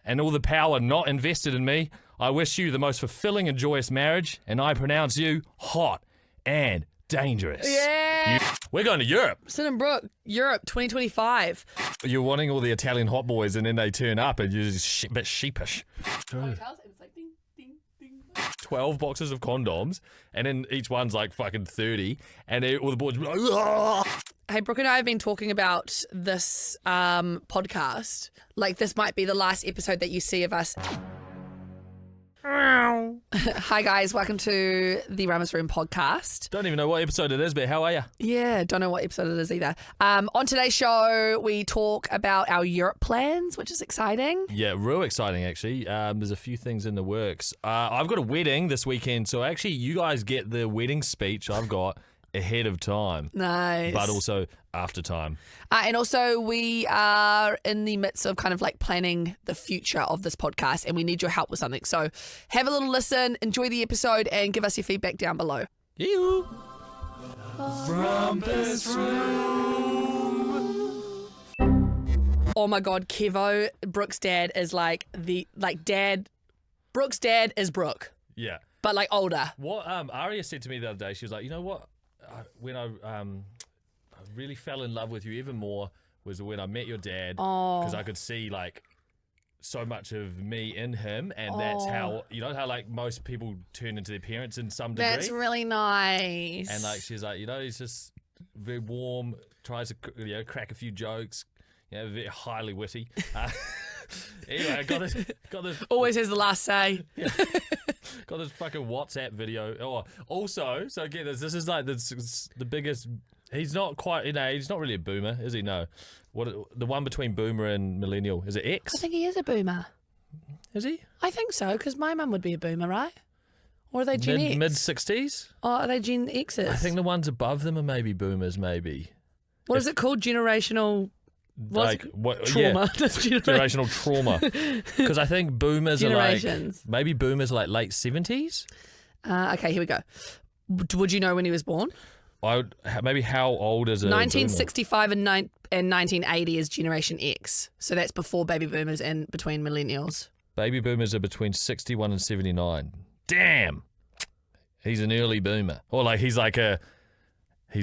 and all the power not invested in me, I wish you the most fulfilling and joyous marriage, and I pronounce you hot and dangerous. Yeah. We're going to Europe. Sin Brook, Europe 2025. You're wanting all the Italian hot boys, and then they turn up, and you're just a bit sheepish. Hotels, and it's like ding, ding, ding. 12 boxes of condoms, and then each one's like fucking 30, and all the boys be like, "Ugh." Hey, Brooke and I have been talking about this podcast. Like, this might be the last episode that you see of us. Hi, guys. Welcome to the Rumpus Room podcast. Don't even know what episode it is, but how are you? Yeah, don't know what episode it is either. On today's show, we talk about our Europe plans, which is exciting. Yeah, real exciting, actually. There's a few things in the works. I've got a wedding this weekend, so actually you guys get the wedding speech I've got ahead of time. Nice. But also after time. And also we are in the midst of kind of like planning the future of this podcast, and we need your help with something. So have a little listen, enjoy the episode, and give us your feedback down below. Ew. Rumpus Room. Oh my God, Kevo, Brooke's dad is Brooke's dad is Brooke, Yeah. but like older. What Aria said to me the other day, she was like, you know what? When I really fell in love with you even more was when I met your dad, because I could see like so much of me in him, and that's how, you know how like most people turn into their parents in some degree. That's really nice. And like she's like, you know, he's just very warm, tries to crack a few jokes, very highly witty. Anyway, I got this. Always has the last say. Yeah. Got this fucking WhatsApp video. Oh, also, so get this. This is like the biggest. He's not quite in age. He's not really a boomer, is he? No. What the one between boomer and millennial? Is it X? I think he is a boomer. Is he? I think so, because my mum would be a boomer, right? Or are they Gen X? Mid-60s? Oh, are they Gen X's? I think the ones above them are maybe boomers, maybe. What is it called? Generational... What, trauma. Yeah. Generational trauma. Because I think boomers are like... Maybe boomers are like late 70s? Okay, here we go. Would you know when he was born? Maybe how old is it? 1965 and 1980 is Generation X. So that's before baby boomers and between millennials. Baby boomers are between 61 and 79. Damn! He's an early boomer. Or like he's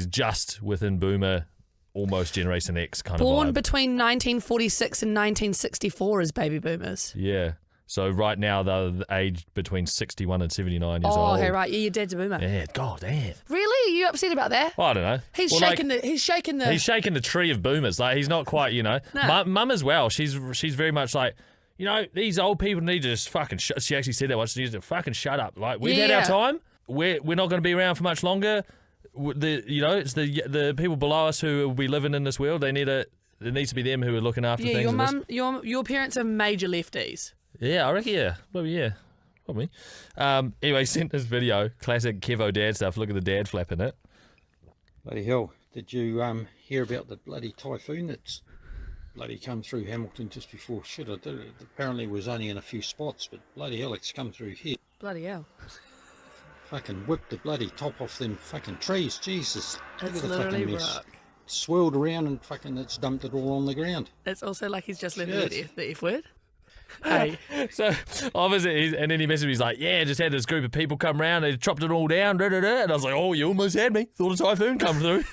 just within boomer, almost Generation X kind of Born vibe. between 1946 and 1964 is baby boomers. Yeah. So right now they're aged between 61 and 79 years old. Oh, okay, right. Yeah, your dad's a boomer. Yeah, god damn. Really? Are you upset about that? Oh, I don't know. He's shaking the tree of boomers. Like he's not quite, No. Mum as well. She's very much like, these old people need to just fucking she actually said that once. She needs to fucking shut up. Like we've had our time. We're not going to be around for much longer. It's the people below us who will be living in this world. It needs to be them who are looking after things. Yeah, your parents are major lefties. Yeah, I reckon, yeah. Probably. Anyway, sent this video, classic Kevo dad stuff. Look at the dad flapping it. Bloody hell, did you hear about the bloody typhoon that's bloody come through Hamilton just before shit? I did it. Apparently it was only in a few spots, but bloody hell, it's come through here. Bloody hell. Fucking whipped the bloody top off them fucking trees, Jesus. It's Look at the fucking mess. Swirled around and fucking it's dumped it all on the ground. It's also like he's just learned the F word. Hey. So obviously, and then he messaged me. He's like, "Yeah, just had this group of people come around. They chopped it all down." And I was like, "Oh, you almost had me. Thought a typhoon come through."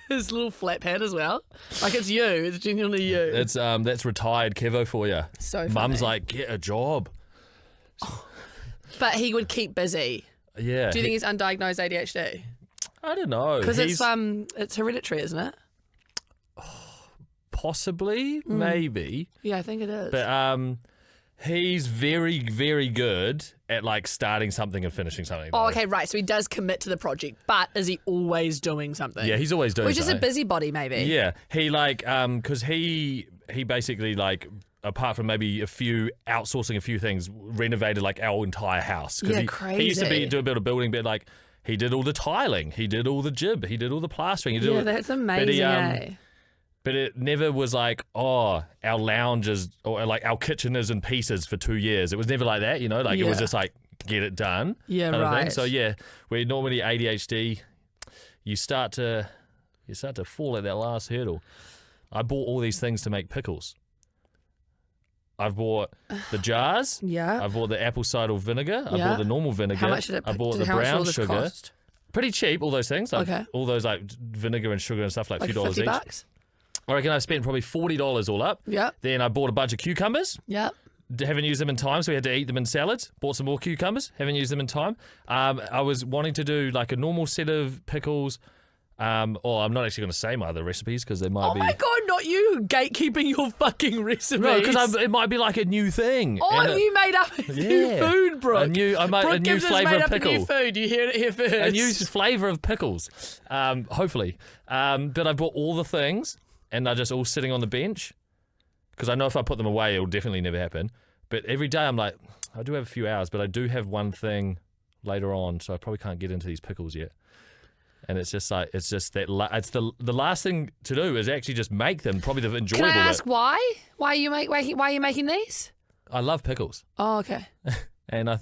His little flap hat as well. Like it's you. It's genuinely you. That's retired Kevo for you. So funny. Mum's like, "Get a job." But he would keep busy. Yeah. Do you think he's undiagnosed ADHD? I don't know. Because it's hereditary, isn't it? Possibly, maybe. Yeah, I think it is. But he's very, very good at like starting something and finishing something. Oh, okay, right. So he does commit to the project, but is he always doing something? Yeah, he's always doing something. Which is a busybody, maybe. Yeah, he because he basically like, apart from maybe outsourcing a few things, renovated like our entire house. Yeah, He used to do a bit of building, but like he did all the tiling, he did all the jib, he did all the plastering. That's amazing. But it never was like, oh, our lounge is, or like our kitchen is in pieces for 2 years. It was never like that, Like it was just like, get it done. Yeah, kind of right. thing. So yeah, where normally ADHD, you start to fall at that last hurdle. I bought all these things to make pickles. I've bought the jars. Yeah. I've bought the apple cider vinegar. I Yeah. bought the normal vinegar. How much did it? I bought the how much did all brown this sugar. cost? Pretty cheap, all those things. Like, Okay. all those like vinegar and sugar and stuff, like a Like few dollars each. $50. I reckon I spent probably $40 all up. Yeah. Then I bought a bunch of cucumbers. Yeah. Haven't used them in time, so we had to eat them in salads. Bought some more cucumbers. Haven't used them in time. I was wanting to do like a normal set of pickles. Or I'm not actually going to say my other recipes because they might Oh be. my god, not you gatekeeping your fucking recipes. No, because it might be like a new thing. Oh, And have you made up a new yeah. food, Brooke? I made Brooke a new Gibbs has flavour made of up pickle. A new food. You hear it here first. A new flavour of pickles, hopefully. But I bought all the things, and they're just all sitting on the bench. Because I know if I put them away, it'll definitely never happen. But every day I'm like, I do have a few hours, but I do have one thing later on, so I probably can't get into these pickles yet. And it's just that it's the last thing to do is actually just make them. Probably the enjoyable Can I ask bit. why? Why are you making these? I love pickles. Oh, okay. And I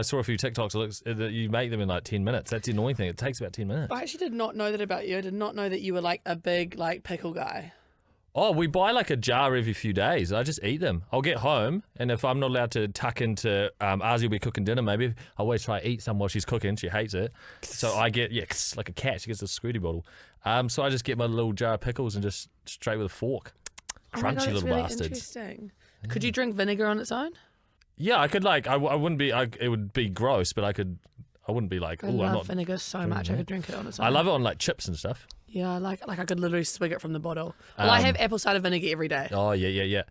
saw a few TikToks. It looks that you make them in like 10 minutes. That's the annoying thing. It takes about 10 minutes. I actually did not know that about you. I did not know that you were like a big like pickle guy. Oh, we buy like a jar every few days. I just eat them. I'll get home, and if I'm not allowed to tuck into Ozzy will be cooking dinner, maybe I always try to eat some while she's cooking. She hates it, so I get like a cat. She gets a scooty bottle. So I just get my little jar of pickles and just straight with a fork. Oh my Crunchy God, that's little really bastards. Interesting. Could you drink vinegar on its own? Yeah, I could like. I wouldn't be. It would be gross, but I could. I wouldn't be like. I Oh, I'm love not. vinegar so much. I could drink it on its own. I love it on like chips and stuff. Yeah, like I could literally swig it from the bottle. Well, I have apple cider vinegar every day. Oh yeah.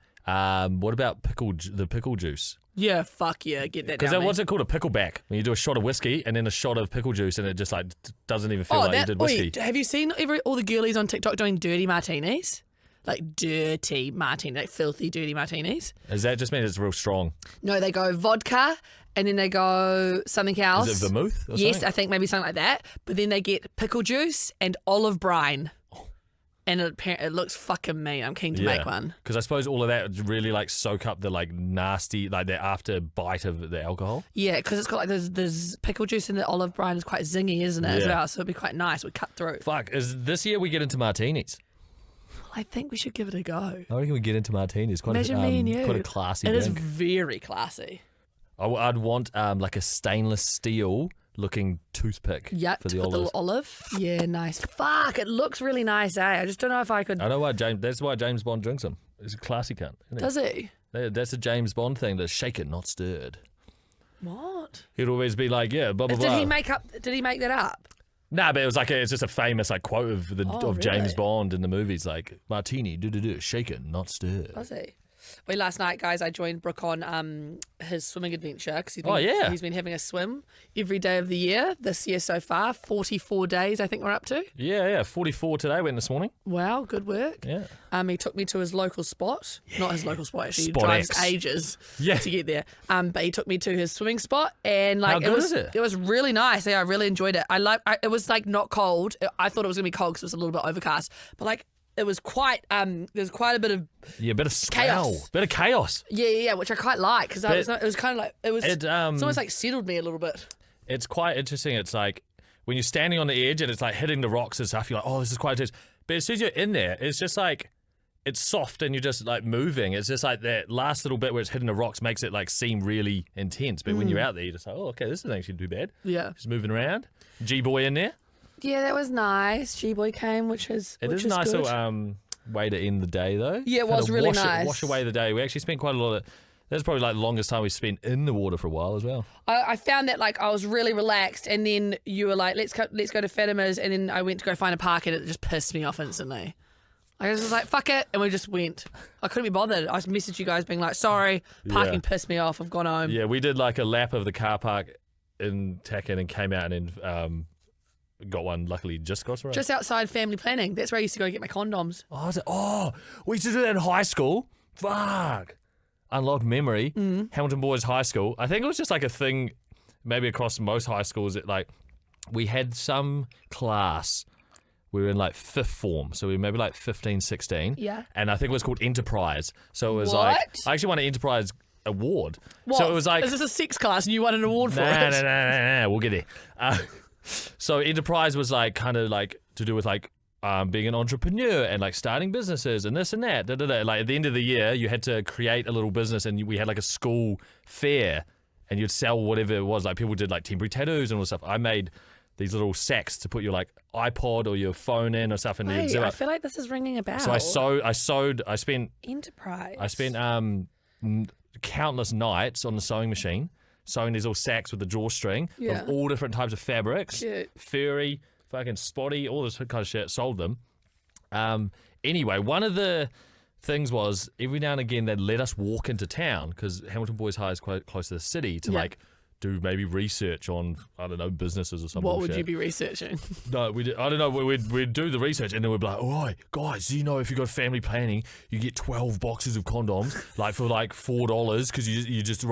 What about the pickle juice? Yeah, fuck yeah, get that Because down. what's it called? A pickleback. When you do a shot of whiskey and then a shot of pickle juice, and it just like doesn't even feel like you did whiskey. Have you seen all the girlies on TikTok doing dirty martinis? Like dirty martini, like filthy dirty martinis. Does that just mean it's real strong? No, they go vodka and then they go something else. Is it vermouth? Or Yes, something? I think maybe something like that. But then they get pickle juice and olive brine. And it looks fucking mean. I'm keen to make one. Because I suppose all of that would really like soak up the like nasty, like the after bite of the alcohol. Yeah, because it's got like there's pickle juice and the olive brine is quite zingy, isn't it, as Yeah. well? So it'd be quite nice. We'd cut through. Fuck, is this year we get into martinis? I think we should give it a go. I reckon we get into martinis. Imagine me and you. Quite a classy It is drink. very classy. I'd want like a stainless steel looking toothpick Yeah, for to the put the olives. olive. Yeah, nice. Fuck, it looks really nice, eh? I just don't know if I could. I know why that's why James Bond drinks them. It's a classy cunt. Isn't it? Does he? That's a James Bond thing. To shake it, not stirred. What? He'd always be like, yeah, blah blah blah. Did he make that up? Nah, but it was like it's just a famous like quote of James really? Bond in the movies, like martini, shaken, not stirred. Does he? Well, last night, guys, I joined Brooke on his swimming adventure because he's been having a swim every day of the year this year so far. 44 days, I think we're up to. Yeah, 44 today. Went this morning. Wow, good work. Yeah. He took me to his local spot. Not his local spot, actually. He Spot drives X. ages Yeah. to get there. But he took me to his swimming spot, and like How good was is it? It was really nice. Yeah, I really enjoyed it. It was like not cold. I thought it was gonna be cold because it was a little bit overcast, but like it was quite. There's quite a bit of Bit of smell, bit of chaos. yeah, which I quite like because it was kind of like it was. It, it's almost like settled me a little bit. It's quite interesting. It's like when you're standing on the edge and it's like hitting the rocks and stuff. You're like, oh, this is quite intense. But as soon as you're in there, it's just like it's soft and you're just like moving. It's just like that last little bit where it's hitting the rocks makes it like seem really intense. But when you're out there, you're just like, oh, okay, this isn't actually too bad. Yeah. Just moving around. G-boy in there. Yeah, that was nice. G-boy came, which is It is a good. nice little way to end the day, though. Yeah, it was Kinda really nice. Wash away the day. We actually spent quite a lot of. That's probably like the longest time we spent in the water for a while as well. I found that like I was really relaxed, and then you were like, let's go to Fatima's, and then I went to go find a park, and it just pissed me off instantly. I was just like, fuck it, and we just went. I couldn't be bothered. I messaged you guys being like, sorry, parking Yeah. pissed me off. I've gone home. Yeah, we did like a lap of the car park in Tacken and came out and then got one. Luckily, just got right. Just outside family planning. That's where I used to go get my condoms. We used to do that in high school. Fuck. Unlocked memory. Hamilton Boys High School. I think it was just like a thing, maybe across most high schools. That like we had some class. We were in like fifth form, so we were maybe like 15, 16. Yeah. And I think it was called Enterprise. So it was like What? I actually won an Enterprise award. What? So it was like Is this a sex class and you won an award for nah, it? nah, we'll get there. So Enterprise was like kind of like to do with like being an entrepreneur and like starting businesses and this and that. Da, da, da. Like at the end of the year, you had to create a little business, and we had like a school fair, and you'd sell whatever it was. Like people did like temporary tattoos and all this stuff. I made these little sacks to put your like iPod or your phone in or stuff, and you'd zip I up. feel like this is ringing a bell. So I spent Enterprise. I spent countless nights on the sewing machine, sewing these little sacks with the drawstring of all different types of fabrics, Cute. furry, fucking spotty, all this kind of shit. Sold them. Anyway, one of the things was every now and again they'd let us walk into town because Hamilton Boys High is quite close to the city to like do maybe research on, I don't know, businesses or something. What would you be researching? No, I don't know. We'd do the research and then we'd be like, all right, guys, do you know if you got family planning, you get 12 boxes of condoms, like for like $4 because you just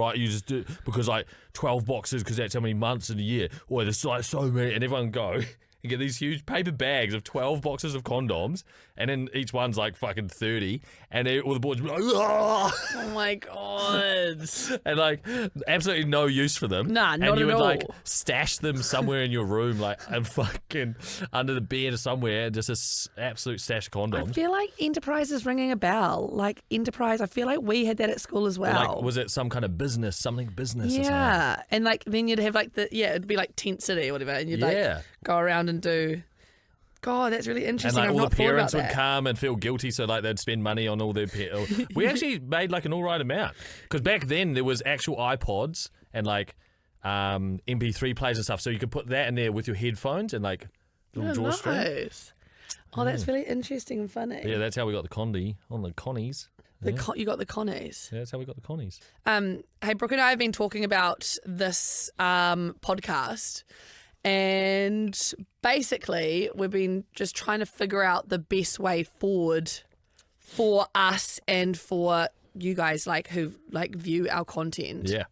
do because like 12 boxes because that's how many months in a year. Or there's like so many, and everyone go and get these huge paper bags of 12 boxes of condoms, and then each one's like fucking 30, and all the boys would be like, "Ah!" Oh my god. And like absolutely no use for them. Nah, not and you at would all. like stash them somewhere in your room, like and fucking under the bed or somewhere, just an absolute stash of I condoms. feel like Enterprise is ringing a bell. Like Enterprise, I feel like we had that at school as Or, well. like, was it some kind of business or something? Yeah, and like then you'd have like it'd be like Tent City or whatever, and you'd like go around and do. God, that's really And interesting. like I've all not the thought parents about would that. come and feel guilty, so like they'd spend money on all their we actually made like an all right amount because back then there was actual iPods and like MP3 players and stuff, so you could put that in there with your headphones and like little drawstring. Nice. Oh, that's really interesting and funny. Yeah, that's how we got the connies. You got the connies. Yeah, that's how we got the connies. Hey, Brooke and I have been talking about this podcast, and basically we've been just trying to figure out the best way forward for us and for you guys like who like view our content. Yeah.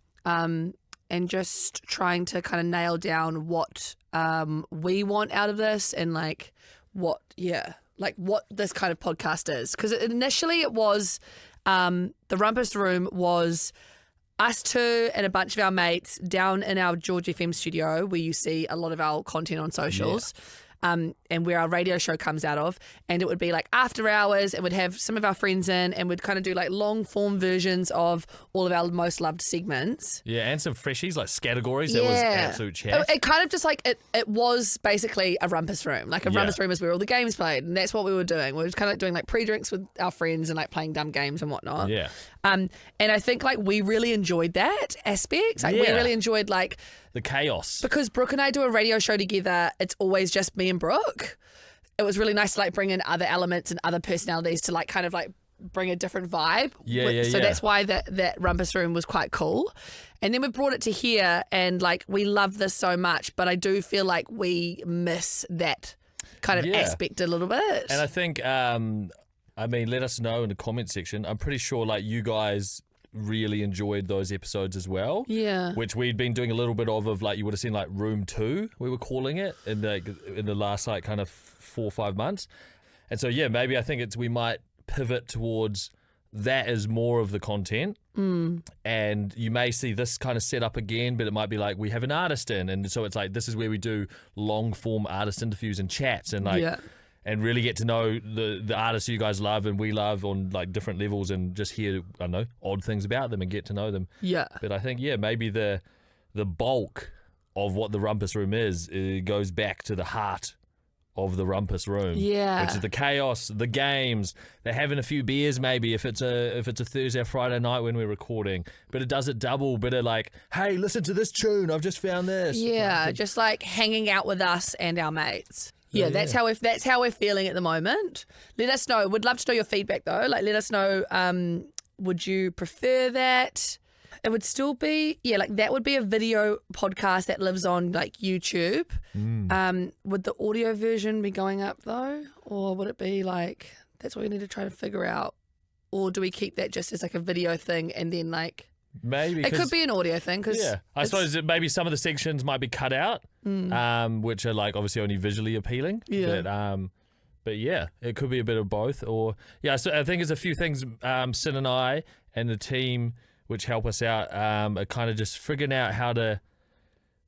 And just trying to kind of nail down what we want out of this and like what this kind of podcast is. Because initially it was the Rumpus Room was us two and a bunch of our mates down in our George FM studio where you see a lot of our content on socials. And where our radio show comes out of, and it would be like after hours, and we'd have some of our friends in, and we'd kind of do like long form versions of all of our most loved segments. Yeah, and some freshies like categories. That was absolute chat. It kind of just like it was basically a Rumpus Room. Like a Rumpus Room is where all the games played, and that's what we were doing. We were just kind of like doing like pre-drinks with our friends and like playing dumb games and whatnot. Yeah. And I think like we really enjoyed that aspect. Like we really enjoyed like the chaos. because Brooke and I do a radio show together. It's always just me and Brooke. It was really nice to like bring in other elements and other personalities to like kind of like bring a different vibe. So that's why that Rumpus Room was quite cool. And then we brought it to here, and like we love this so much, but I do feel like we miss that kind of aspect a little bit. And I think I mean, let us know in the comment section. I'm pretty sure like you guys really enjoyed those episodes as well. Yeah. Which we'd been doing a little bit of like you would have seen like Room 2, we were calling it in the last like kind of 4 or 5 months. And so yeah, maybe I think we might pivot towards that as more of the content. And you may see this kind of set up again, but it might be like we have an artist in, and so it's like this is where we do long form artist interviews and chats and like and really get to know the artists you guys love and we love on like different levels, and just hear, I don't know, odd things about them and get to know them. Yeah. But I think, maybe the bulk of what the Rumpus Room is, it goes back to the heart of the Rumpus Room. Yeah. Which is the chaos, the games, they're having a few beers maybe if it's a Thursday or Friday night when we're recording. But it does it double, bit of like, hey, listen to this tune, I've just found this. Yeah, just like hanging out with us and our mates. Yeah, that's how we're feeling at the moment. Let us know. Would love to know your feedback though. Like, let us know. Would you prefer that? It would still be like that would be a video podcast that lives on like YouTube. Would the audio version be going up though, or would it be like that's what we need to try to figure out, or do we keep that just as like a video thing and then like? Maybe it could be an audio thing because I suppose that maybe some of the sections might be cut out, which are like obviously only visually appealing. But yeah, it could be a bit of both. Or so I think there's a few things Sin and I and the team which help us out are kind of just figuring out how to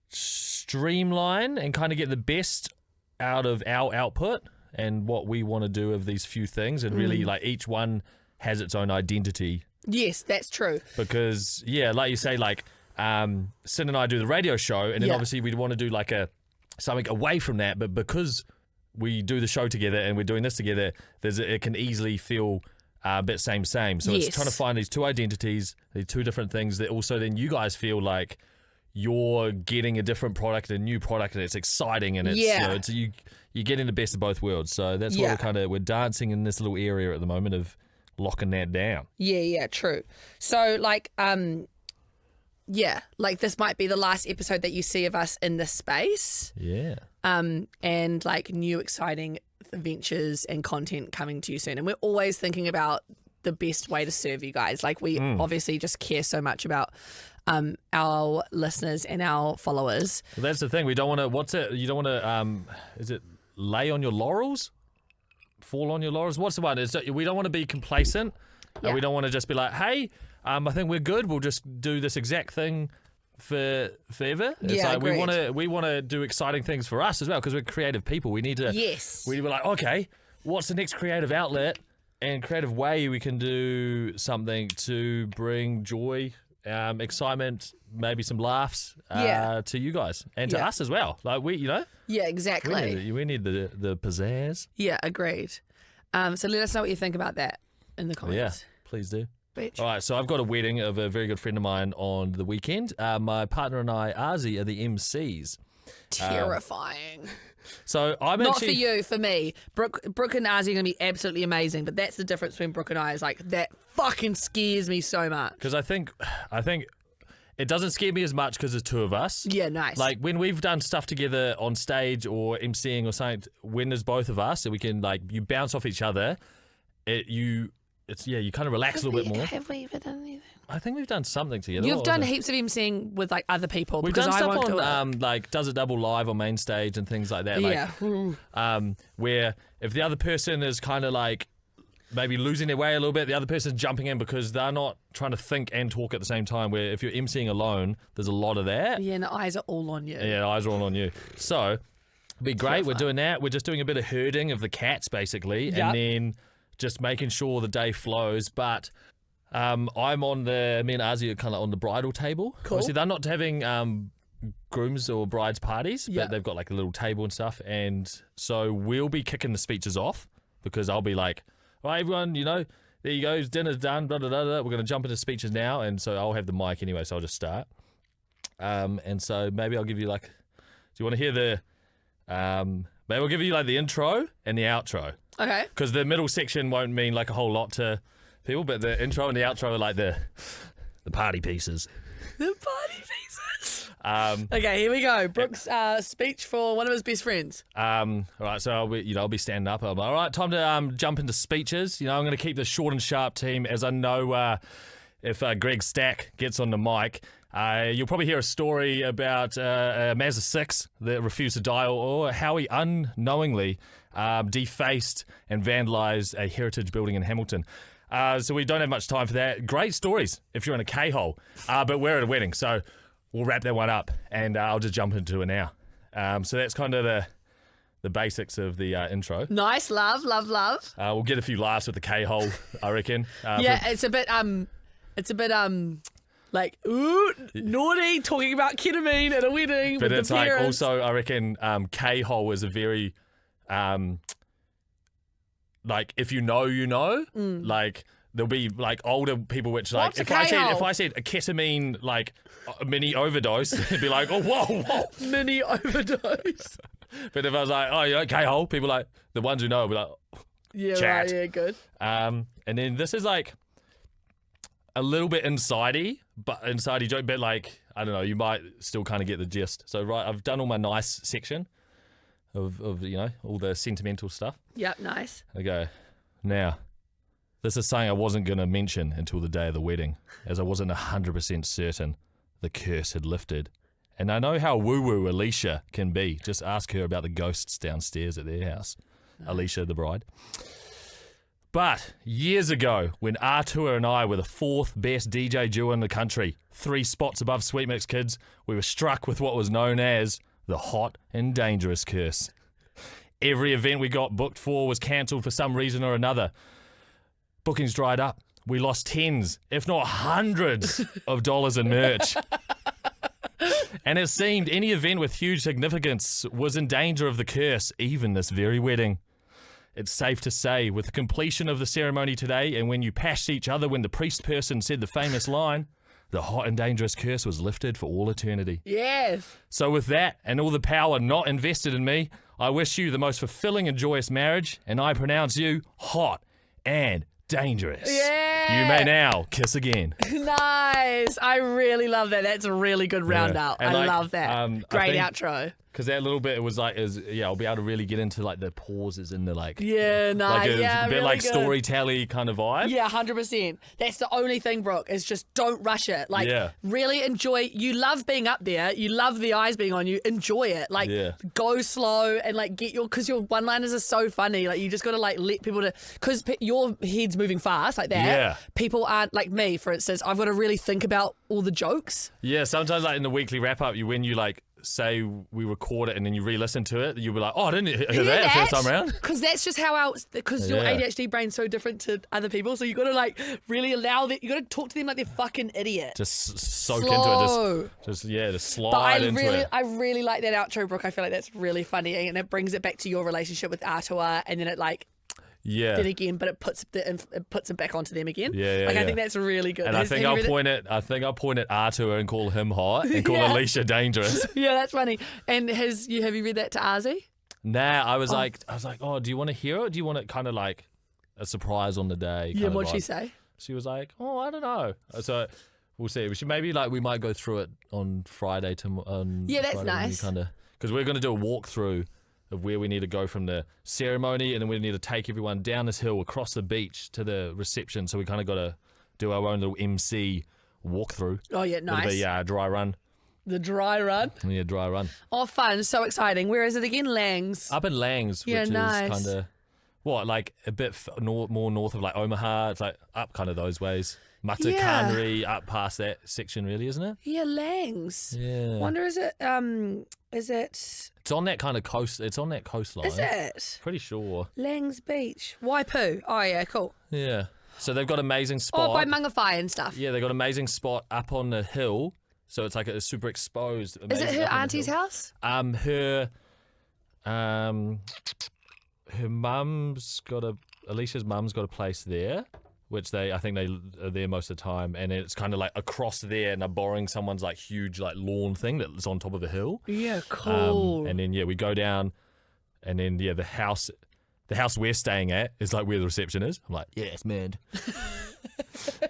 streamline and kind of get the best out of our output. and what we want to do of these few things, and really like each one has its own identity. Yes, that's true. Because like you say, like Sin and I do the radio show, and then obviously we'd want to do like something away from that, but because we do the show together and we're doing this together, it can easily feel a bit same. So it's trying to find these two identities, these two different things that also then you guys feel like you're getting a different product, a new product, and it's exciting, and it's you're getting the best of both worlds. So that's what we're dancing in this little area at the moment of locking that down. Yeah, true. So like like this might be the last episode that you see of us in this space. Yeah. And like new exciting ventures and content coming to you soon. And we're always thinking about the best way to serve you guys. Like we obviously just care so much about our listeners and our followers. Well, that's the thing. We don't want to, you don't want to, is it lay on your laurels? Fall on your laurels? What's the one? We don't want to be complacent. Yeah. We don't want to just be like, hey, I think we're good. We'll just do this exact thing for forever. It's like we want to do exciting things for us as well, because we're creative people. We need to. Yes. We were like, okay, what's the next creative outlet and creative way we can do something to bring joy, excitement, maybe some laughs to you guys and to us as well. Like Yeah, exactly. We need the pizzazz. Yeah, agreed. So let us know what you think about that in the comments. Yeah, please do. Bitch. All right, so I've got a wedding of a very good friend of mine on the weekend. My partner and I, Arzi, are the MCs. Terrifying. So I'm Not actually... for you, for me. Brooke and Arzi are going to be absolutely amazing, but that's the difference between Brooke and I. Is like that fucking scares me so much. Because I think it doesn't scare me as much because there's two of us. Yeah, nice. Like when we've done stuff together on stage or MCing or something, when there's both of us, and we can you bounce off each other, you kind of relax a little bit more. Have we ever done anything? I think we've done something together. You've done heaps of MCing with like other people. We've done stuff on like Does It Double live on main stage and things like that. Where if the other person is kind of like maybe losing their way a little bit, the other person's jumping in because they're not trying to think and talk at the same time. Where if you're MCing alone, there's a lot of that. Yeah, and the eyes are all on you. Yeah, the eyes are all on you. So it'd be great. We're doing that. We're just doing a bit of herding of the cats basically, and then just making sure the day flows. But I'm on me and Arzi are kind of on the bridal table. Cool. Obviously, they're not having grooms or brides parties, but they've got like a little table and stuff. And so we'll be kicking the speeches off because I'll be like, all right, everyone, there you go, dinner's done, blah, blah, blah, blah. We're going to jump into speeches now. And so I'll have the mic anyway, so I'll just start. And so maybe I'll give you do you want to hear maybe I'll give you the intro and the outro. Okay. Because the middle section won't mean a whole lot to people, but the intro and the outro are the party pieces. The party pieces. Okay, here we go. Brooke's speech for one of his best friends. All right, so I'll be standing up. I'm like, all right, time to jump into speeches. I'm going to keep this short and sharp, team, as I know if Greg Stack gets on the mic, you'll probably hear a story about a Mazda 6 that refused to die, or how he unknowingly defaced and vandalised a heritage building in Hamilton. So we don't have much time for that. Great stories if you're in a K-hole, but we're at a wedding, so we'll wrap that one up, and I'll just jump into it now. So that's kind of the basics of the intro. Nice, love. We'll get a few laughs with the K-hole, I reckon. It's a bit naughty talking about ketamine at a wedding but with it's the parents. Also, I reckon K-hole is a very if you know, there'll be older people which What's if I said a ketamine a mini overdose, they'd be like, oh whoa mini overdose. But if I was like, oh yeah, K-hole, people the ones who know will be like, yeah, chat. right, yeah, good. And then this is a little bit insidey joke, but I don't know, you might still kind of get the gist. So I've done all my nice section of all the sentimental stuff. Yep, nice. I go, now, this is something I wasn't going to mention until the day of the wedding, as I wasn't 100% certain the curse had lifted. And I know how woo-woo Alicia can be. Just ask her about the ghosts downstairs at their house. No. Alicia, the bride. But years ago, when Artua and I were the fourth best DJ duo in the country, 3 spots above Sweet Mix Kids, we were struck with what was known as the hot and dangerous curse. Every event we got booked for was cancelled for some reason or another. Bookings dried up. We lost tens, if not hundreds of dollars in merch. And it seemed any event with huge significance was in danger of the curse, even this very wedding. It's safe to say, with the completion of the ceremony today, and when you passed each other when the priest person said the famous line, the hot and dangerous curse was lifted for all eternity. Yes. So with that, and all the power not invested in me, I wish you the most fulfilling and joyous marriage, and I pronounce you hot and dangerous. Yeah. You may now kiss again. Nice. I really love that. That's a really good round out. And I like, love that. Great outro. Because that little bit, it was like, I'll be able to really get into like the pauses and the like. Yeah, nice. Like a yeah, bit really like good. storytelling kind of vibe. Yeah, 100%. That's the only thing, Brooke, is just don't rush it. Like, really enjoy. You love being up there. You love the eyes being on you. Enjoy it. Like, go slow and like because your one-liners are so funny. Like, you just got to like let people because your head's moving fast like that. Yeah. People aren't like me, for instance. I've got to really think about all the jokes. Yeah, sometimes like in the weekly wrap-up, when you like, say we record it and then you re-listen to it, you'll be like, oh, I didn't hear that the first time around. Because that's just how because your ADHD brain's so different to other people, so you got to like really allow that. You got to talk to them like they're fucking idiot. Just soak Slow. into it. Just slide but into it. I really like that outro, Brooke. I feel like that's really funny, and it brings it back to your relationship with Atua, and then it like. Yeah. Then again, but it puts it back onto them again. Yeah. I think that's really good. And I think I'll point at Artua and call him hot and call Alicia dangerous. Yeah, that's funny. And have you read that to Arzi? Nah, I was like, oh, do you want to hear it? Do you want it kind of like a surprise on the day? Yeah, what'd she say? She was like, oh, I don't know. So we'll see. Maybe like we might go through it on Friday. Yeah, that's Friday nice. Because we're going to do a walkthrough of where we need to go from the ceremony, and then we need to take everyone down this hill across the beach to the reception. So we kind of got to do our own little MC walkthrough. Oh yeah, nice. With a dry run. The dry run. Yeah, dry run. Oh, fun! So exciting. Where is it again? Langs. Up in Langs, which is kind of like a bit more north of like Omaha. It's like up kind of those ways. Matakanri, up past that section, really, isn't it? Yeah, Langs. Yeah. Wonder is it? It's on that kind of coast. It's on that coastline. Is it? Pretty sure. Langs Beach. Waipu. Oh yeah, cool. Yeah. So they've got amazing spot. Oh, by Mangawhai and stuff. Yeah, they've got amazing spot up on the hill. So it's like a super exposed. Is it her auntie's house? Alicia's mum's got a place there, which I think they are there most of the time, and it's kind of like across there, and they're borrowing someone's like huge like lawn thing that's on top of a hill. Yeah, cool. And then we go down, and then the house we're staying at is like where the reception is. I'm like, yes, man.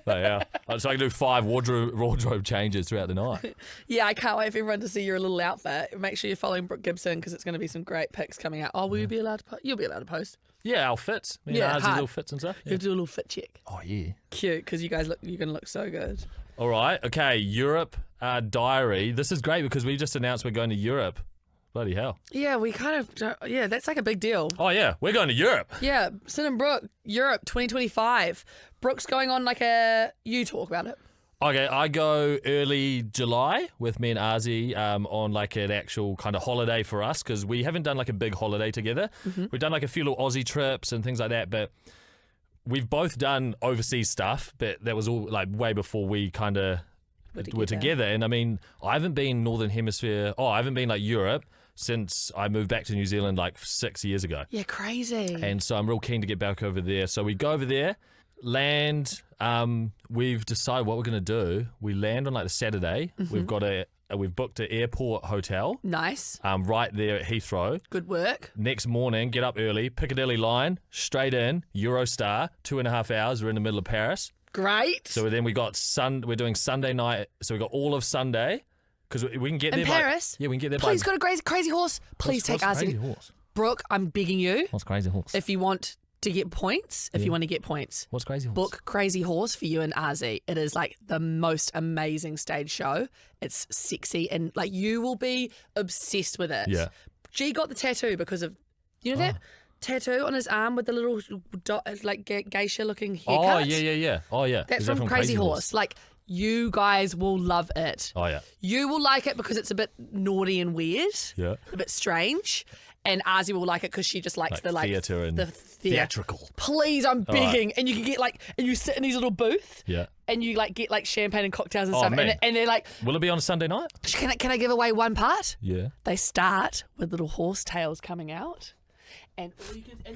So I can do 5 wardrobe changes throughout the night. Yeah, I can't wait for everyone to see your little outfit. Make sure you're following Brooke Gibson because it's going to be some great pics coming out. Oh, will you be allowed to post? You'll be allowed to post. Yeah, our fits. Little fits and stuff. Yeah. You have to do a little fit check. Oh yeah. Cute, because you're going to look so good. All right. Okay. Europe diary. This is great because we just announced we're going to Europe. Bloody hell. Yeah, we kind of. Yeah, that's like a big deal. Oh yeah, we're going to Europe. Yeah, Sin Brook, Europe 2025. Brooke's going on you talk about it. Okay, I go early July with me and Arzi on like an actual kind of holiday for us because we haven't done like a big holiday together. Mm-hmm. We've done like a few little Aussie trips and things like that, but we've both done overseas stuff, but that was all like way before we kind of were together. And I mean, I haven't been Northern Hemisphere. I haven't been like Europe since I moved back to New Zealand like 6 years ago. Yeah, crazy. And so I'm real keen to get back over there. So we go over there, land. We've decided what we're going to do. We land on like the Saturday. Mm-hmm. We've booked an airport hotel. Nice. Right there at Heathrow. Good work. Next morning, get up early, Piccadilly line, straight in, Eurostar, 2.5 hours. We're in the middle of Paris. Great. So then we're doing Sunday night. So we got all of Sunday. Because we can get there. In Paris? Yeah, we can get there. Please go to Crazy Horse. Please take us. Crazy Horse? Brooke, I'm begging you. What's Crazy Horse? If you want to get points, What's Crazy Horse? Book Crazy Horse for you and Arzi. It is like the most amazing stage show. It's sexy and like you will be obsessed with it. Yeah. G got the tattoo because of, that tattoo on his arm with the little like geisha looking haircut. Oh, yeah. Oh, yeah. That's from Crazy Horse. Like, you guys will love it. Oh, yeah. You will like it because it's a bit naughty and weird. Yeah. A bit strange. and Ozzy will like it because she just likes the theatre and theatrical. Please, I'm begging, and you can get and you sit in these little booths, and you get champagne and cocktails and stuff, and they're like, will it be on a Sunday night? Can I give away one part? Yeah. They start with little horse tails coming out. And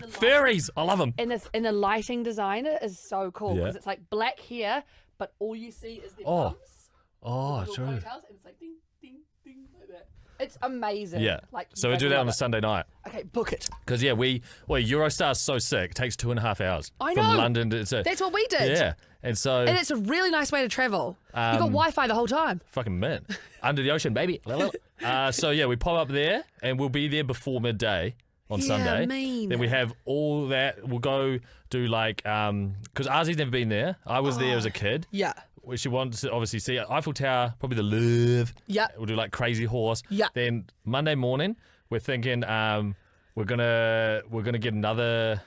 fairies, I love them. And the lighting designer is so cool because it's like black here, but all you see is their bumps. Oh, true. And it's like ding, ding, ding like that. It's amazing. Yeah. So we do that on a Sunday night. Okay, book it. Because Eurostar's so sick. It takes 2.5 hours. I know. From London to That's what we did. Yeah. And it's a really nice way to travel. You got Wi-Fi the whole time. Fucking mint. Under the ocean, baby. We pop up there and we'll be there before midday on Sunday. Then we have all that. We'll go do because Ozzy's never been there. I was there as a kid. Yeah. She wants to obviously see Eiffel Tower, probably the Louvre. Yeah. We'll do Crazy Horse. Yeah. Then Monday morning, we're thinking we're gonna get another.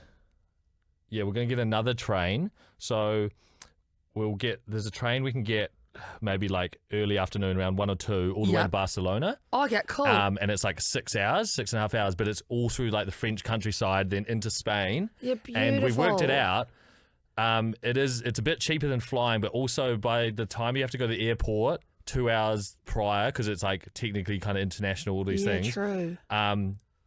Yeah, we're gonna get another train. So there's a train we can get maybe early afternoon around 1 or 2 all the way to Barcelona. Oh, yeah, cool. And it's 6.5 hours, but it's all through the French countryside, then into Spain. Yeah, beautiful. And we worked it out. It's a bit cheaper than flying, but also by the time you have to go to the airport 2 hours prior, because it's technically kind of international, all these things. True.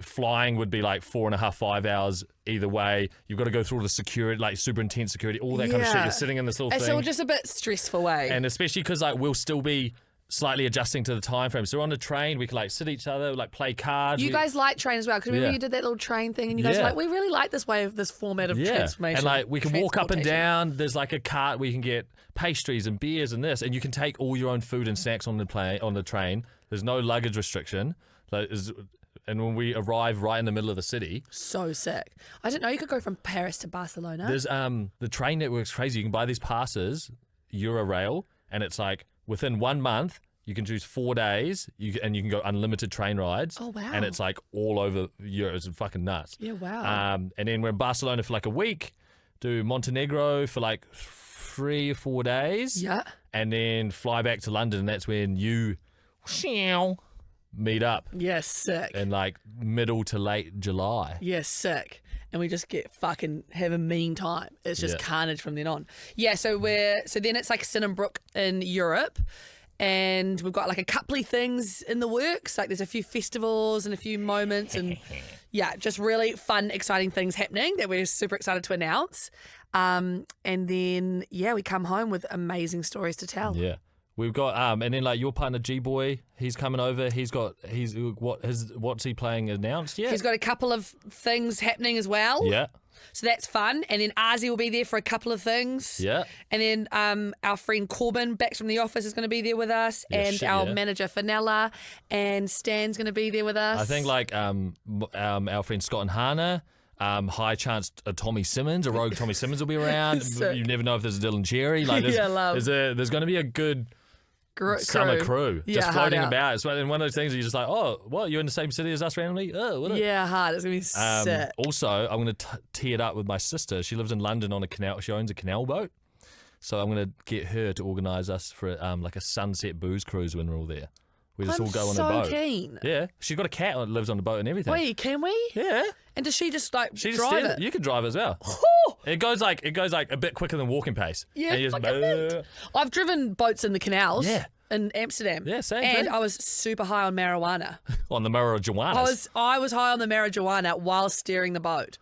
Flying would be 4.5, 5 hours either way. You've got to go through all the security, super intense security, all that kind of shit. You're sitting in this little thing. It's all just a bit stressful way. And especially because we'll still be slightly adjusting to the time frame. So we're on the train, we can sit each other, play cards. You guys like train as well, because remember you did that little train thing and you guys were we really like this format of transformation. And we can walk up and down. There's a cart where you can get pastries and beers and this, and you can take all your own food and snacks on the train. There's no luggage restriction. And when we arrive right in the middle of the city. So sick. I didn't know you could go from Paris to Barcelona. There's the train network's crazy. You can buy these passes, Eurail, and it's within 1 month, you can choose 4 days, and you can go unlimited train rides. Oh, wow. And it's all over Europe. It's fucking nuts. Yeah, wow. And then we're in Barcelona for a week, do Montenegro for 3 or 4 days. Yeah. And then fly back to London, and that's when you meet up. Yes, sick. In middle to late July. Yes, sick. And we just have a mean time. It's just carnage from then on. Yeah, so then it's Sin Brook in Europe, and we've got a couple of things in the works. There's a few festivals and a few moments, and just really fun, exciting things happening that we're super excited to announce. And then we come home with amazing stories to tell. Yeah. We've got and then your partner G-Boy, he's coming over. What's he playing announced yet? He's got a couple of things happening as well. Yeah. So that's fun. And then Ozzy will be there for a couple of things. Yeah. And then our friend Corbin, back from the office, is going to be there with us. Our manager Fenella and Stan's going to be there with us. I think our friend Scott and Hannah. High chance Tommy Simmons, a rogue Tommy Simmons will be around. You never know if there's a Dylan Cherry. There's going to be a good summer crew just floating about. It's one of those things where you're just oh, what, you're in the same city as us randomly? Oh, what? Yeah, hard. It's going to be sick. Also, I'm going to tee it up with my sister. She lives in London on a canal. She owns a canal boat. So I'm going to get her to organise us for a sunset booze cruise when we're all there. We just all go on a boat. I'm so keen. Yeah. She's got a cat that lives on the boat and everything. Wait, can we? Yeah. And does she just drive it? You can drive as well. It goes a bit quicker than walking pace. Yeah. And you just, I've driven boats in the canals. Yeah. In Amsterdam. Yeah, same And thing. I was super high on marijuana. On the marijuana. I was high on the marijuana while steering the boat.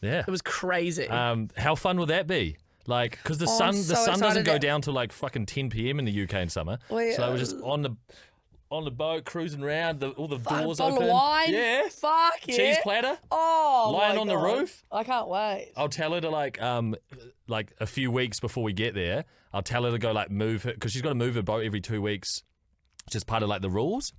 Yeah. It was crazy. How fun would that be? Because the sun doesn't go down till fucking 10 p.m. in the UK in summer. So I was just on the boat cruising around, all the doors open. Bottle of wine. Yeah. Fuck yeah. Cheese platter. Oh, lying my on God. the roof. I can't wait. I'll tell her to a few weeks before we get there. I'll tell her to go move her, because she's got to move her boat every 2 weeks, which is part of the rules.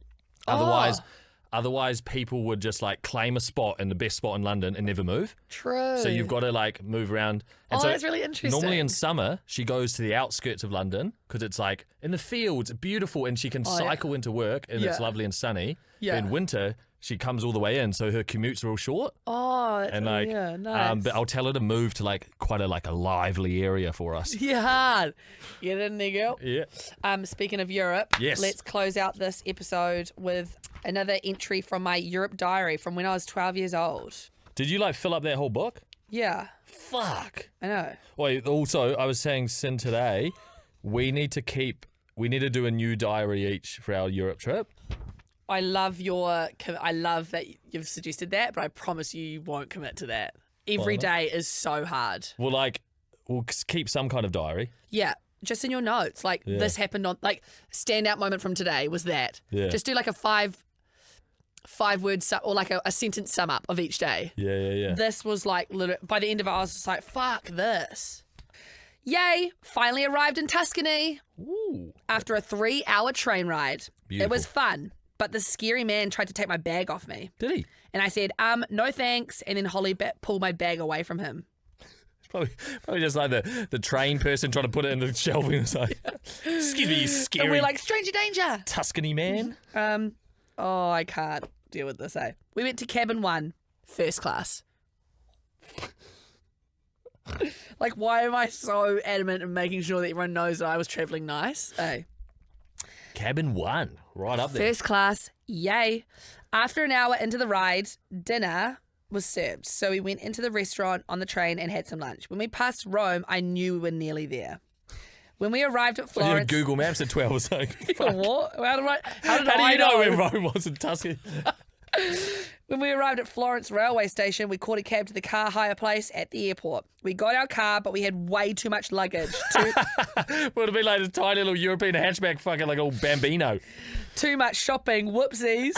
Otherwise people would just claim a spot in the best spot in London and never move. True. So you've got to move around. And so that's really interesting. Normally in summer she goes to the outskirts of London because it's in the fields, beautiful, and she can cycle into work and it's lovely and sunny. Yeah. But in winter she comes all the way in, so her commutes are all short. Oh, that's nice. But I'll tell her to move to quite a lively area for us. Yeah. Get in there, girl. Yeah. Speaking of Europe, Yes. let's close out this episode with Another entry from my Europe diary from when I was 12 years old. Did you like fill up that whole book? Yeah, Fuck. I know. Wait, also, I was saying, Sin, today, we need to do a new diary each for our Europe trip. I love that you've suggested that, but I promise you won't commit to that. Every day is so hard. We'll keep some kind of diary. Yeah, just in your notes. Like, this happened on, like, standout moment from today was that. Yeah. Just do like a five-word or like a sentence sum up of each day. Yeah. This was like, by the end of it, I was just like, fuck this. Yay, finally arrived in Tuscany. Ooh. After a 3-hour train ride. Beautiful. It was fun, but the scary man tried to take my bag off me. Did he? And I said, no thanks, and then Holly pulled my bag away from him. Probably just like the train person trying to put it in the shelving. It's like, excuse me, you scary. And we're like, stranger danger. Tuscany man. Oh, I can't deal with this, eh? We went to cabin 1, first class. Like, why am I so adamant in making sure that everyone knows that I was travelling nice? Eh? Cabin 1, right up there. First class, yay. After an hour into the ride, dinner was served. So we went into the restaurant on the train and had some lunch. When we passed Rome, I knew we were nearly there. When we arrived at Well, you Florence... had Google Maps at 12 or something. What? How did How I do you know where Rome was in Tuscany? When we arrived at Florence railway station, we caught a cab to the car hire place at the airport. We got our car, but we had way too much luggage. Would have been like a tiny little European hatchback, fucking like old Bambino. Too much shopping, whoopsies.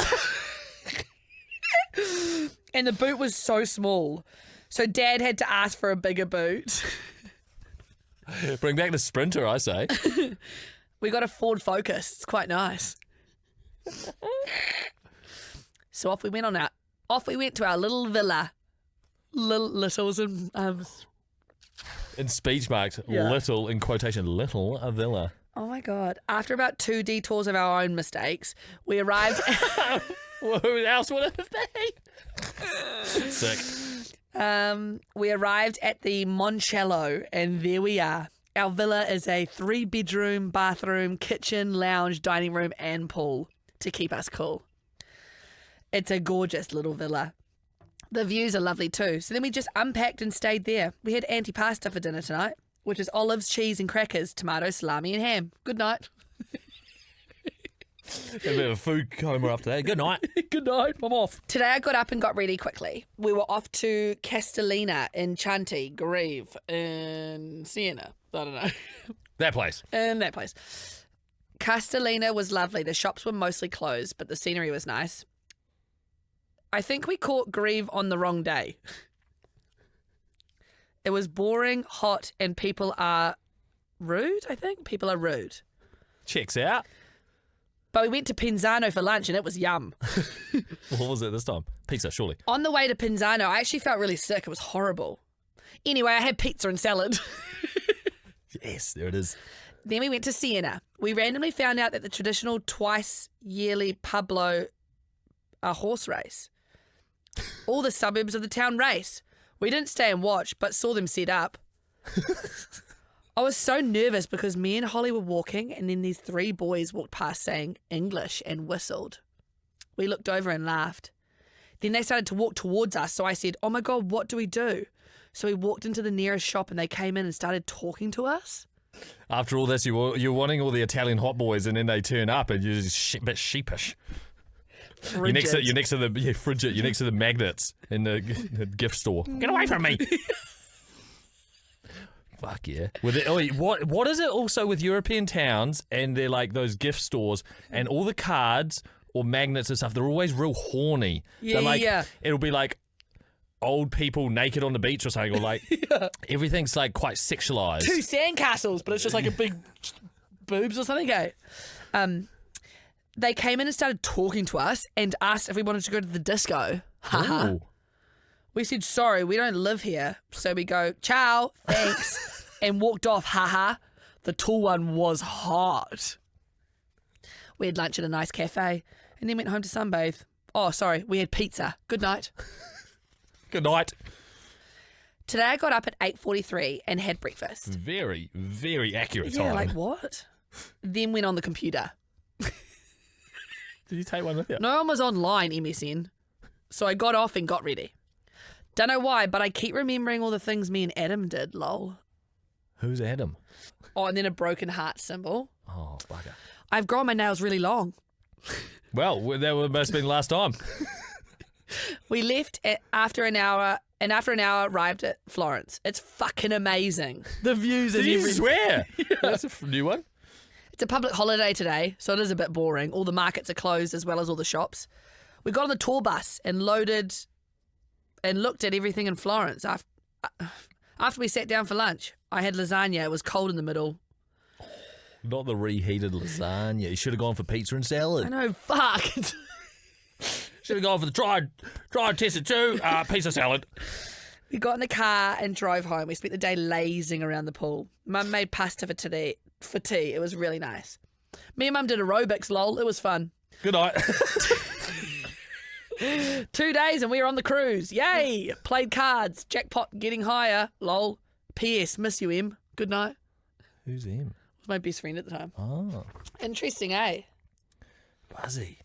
And the boot was so small. So Dad had to ask for a bigger boot. Bring back the Sprinter, I say. We got a Ford Focus. It's quite nice. So off we went to our little villa. Littles and In speech marks, Yeah. little, in quotation, little, a villa. Oh my God. After about 2 detours of our own mistakes, we arrived... Well, who else would it be? Sick. We arrived at the Moncello, and there we are. Our villa is a 3-bedroom, bathroom, kitchen, lounge, dining room, and pool to keep us cool. It's a gorgeous little villa. The views are lovely too. So then we just unpacked and stayed there. We had antipasta for dinner tonight, which is olives, cheese, and crackers, tomato, salami, and ham. Good night. A bit of a food coma after that. Good night. Good night. I'm off. Today I got up and got ready quickly. We were off to Castellina in Chianti, Greve in Siena. I don't know. That place. In that place. Castellina was lovely. The shops were mostly closed, but the scenery was nice. I think we caught Greve on the wrong day. It was boring, hot, and people are rude, I think. People are rude. Checks out. But we went to Pinzano for lunch and it was yum. What was it this time? Pizza, surely. On the way to Pinzano, I actually felt really sick. It was horrible. Anyway, I had pizza and salad. Yes, there it is. Then we went to Siena. We randomly found out that the traditional twice-yearly Pueblo horse race. All the suburbs of the town race. We didn't stay and watch, but saw them set up. I was so nervous because me and Holly were walking and then these 3 boys walked past saying English and whistled. We looked over and laughed. Then they started to walk towards us, so I said, oh my God, what do we do? So we walked into the nearest shop and they came in and started talking to us. After all this, you're wanting all the Italian hot boys and then they turn up and you're just a bit sheepish. You're next to the frigid. You're next to the magnets in the gift store. Get away from me! Fuck yeah! What is it also with European towns and they're like those gift stores and all the cards or magnets and stuff? They're always real horny. Yeah, like, yeah. It'll be like old people naked on the beach or something, or like everything's like quite sexualized. 2 sandcastles, but it's just like a big boobs or something. Okay. They came in and started talking to us and asked if we wanted to go to the disco. Ooh. We said, sorry, we don't live here. So we go, ciao, thanks, and walked off. Haha. The tall one was hot. We had lunch at a nice cafe and then went home to sunbathe. Oh, sorry, we had pizza. Good night. Good night. Today I got up at 8:43 and had breakfast. Very, very accurate time. Yeah, like what? Then went on the computer. Did you take one with you? No one was online, MSN. So I got off and got ready. Don't know why, but I keep remembering all the things me and Adam did, lol. Who's Adam? Oh, and then a broken heart symbol. Oh, bugger. I've grown my nails really long. Well, that must have been the last time. We left after an hour, and after an hour arrived at Florence. It's fucking amazing. The views and Did you everything. swear? That's a new one. It's a public holiday today, so it is a bit boring. All the markets are closed as well as all the shops. We got on the tour bus and loaded and looked at everything in Florence. After we sat down for lunch, I had lasagna. It was cold in the middle. Not the reheated lasagna. You should have gone for pizza and salad. I know, fuck. Should have gone for the tried tested too. Pizza salad. We got in the car and drove home. We spent the day lazing around the pool. Mum made pasta for tea. It was really nice. Me and Mum did aerobics, lol. It was fun. Good night. 2 days and we were on the cruise. Yay! Played cards. Jackpot getting higher. Lol. P.S. Miss you, Em. Good night. Who's him? Was my best friend at the time. Oh, Interesting, eh? Buzzy.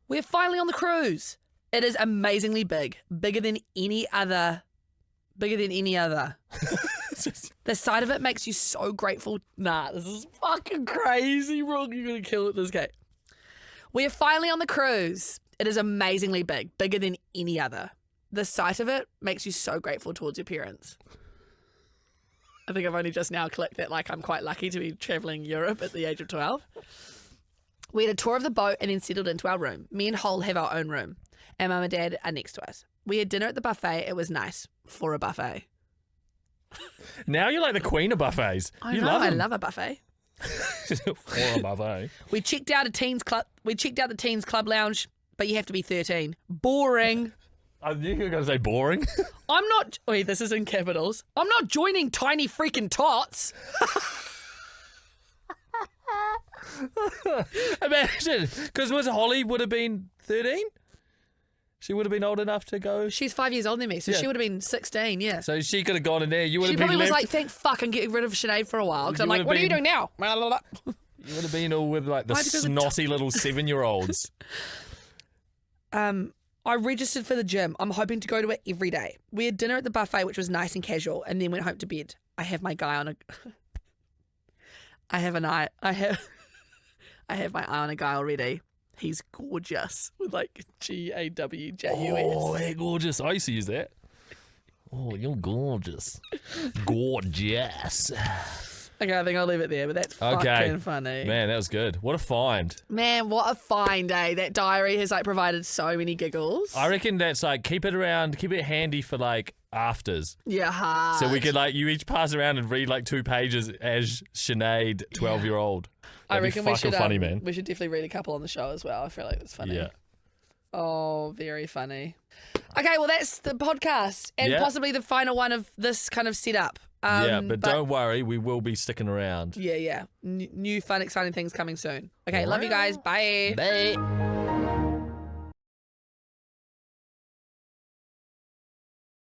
We're finally on the cruise. It is amazingly big. Bigger than any other. The sight of it makes you so grateful. Nah, this is fucking crazy, Rook. You're going to kill it, this guy. We are finally on the cruise. It is amazingly big. Bigger than any other. The sight of it makes you so grateful towards your parents. I think I've only just now clicked that, like, I'm quite lucky to be travelling Europe at the age of 12. We had a tour of the boat and then settled into our room. Me and Hole have our own room, and Mum and Dad are next to us. We had dinner at the buffet. It was nice for a buffet. Now you're like the queen of buffets. I you know, love I them. love a buffet. For a buffet. We checked out the teens club lounge, but you have to be 13. Boring. I knew you were going to say boring. I'm not. Wait, this is in capitals. I'm not joining tiny freaking tots. Imagine, because Holly would have been 13? She would have been old enough to go. She's 5 years older than me, so Yeah. she would have been 16, yeah. So she could have gone in there. You would She have been probably was left. like, thank fuck, I'm getting rid of Sinead for a while. Because I'm You like, would've what are you been- doing now? You would have been all with like the Why'd you go to the snotty little 7-year-olds. I registered for the gym. I'm hoping to go to it every day. We had dinner at the buffet, which was nice and casual, and then went home to bed. I have my guy on a... I have my eye on a guy already. He's gorgeous with like GAWJUS. Oh, they're gorgeous. I used to use that. Oh, you're gorgeous. Gorgeous. Okay, I think I'll leave it there, but that's Okay. fucking funny. Man, that was good. What a find. Man, what a fine day. That diary has like provided so many giggles. I reckon that's like, keep it handy for like afters. Yeah, hard. So we could like, you each pass around and read like 2 pages as Sinead, 12-year-old. I That'd reckon be we fucking should funny, man. we should definitely read a couple on the show as well. I feel like it's funny. Yeah. Oh, very funny. Okay, well that's the podcast and Yeah. possibly the final one of this kind of setup. Yeah, but don't worry, we will be sticking around. Yeah. New fun, exciting things coming soon. Okay, love you guys. Bye. Bye.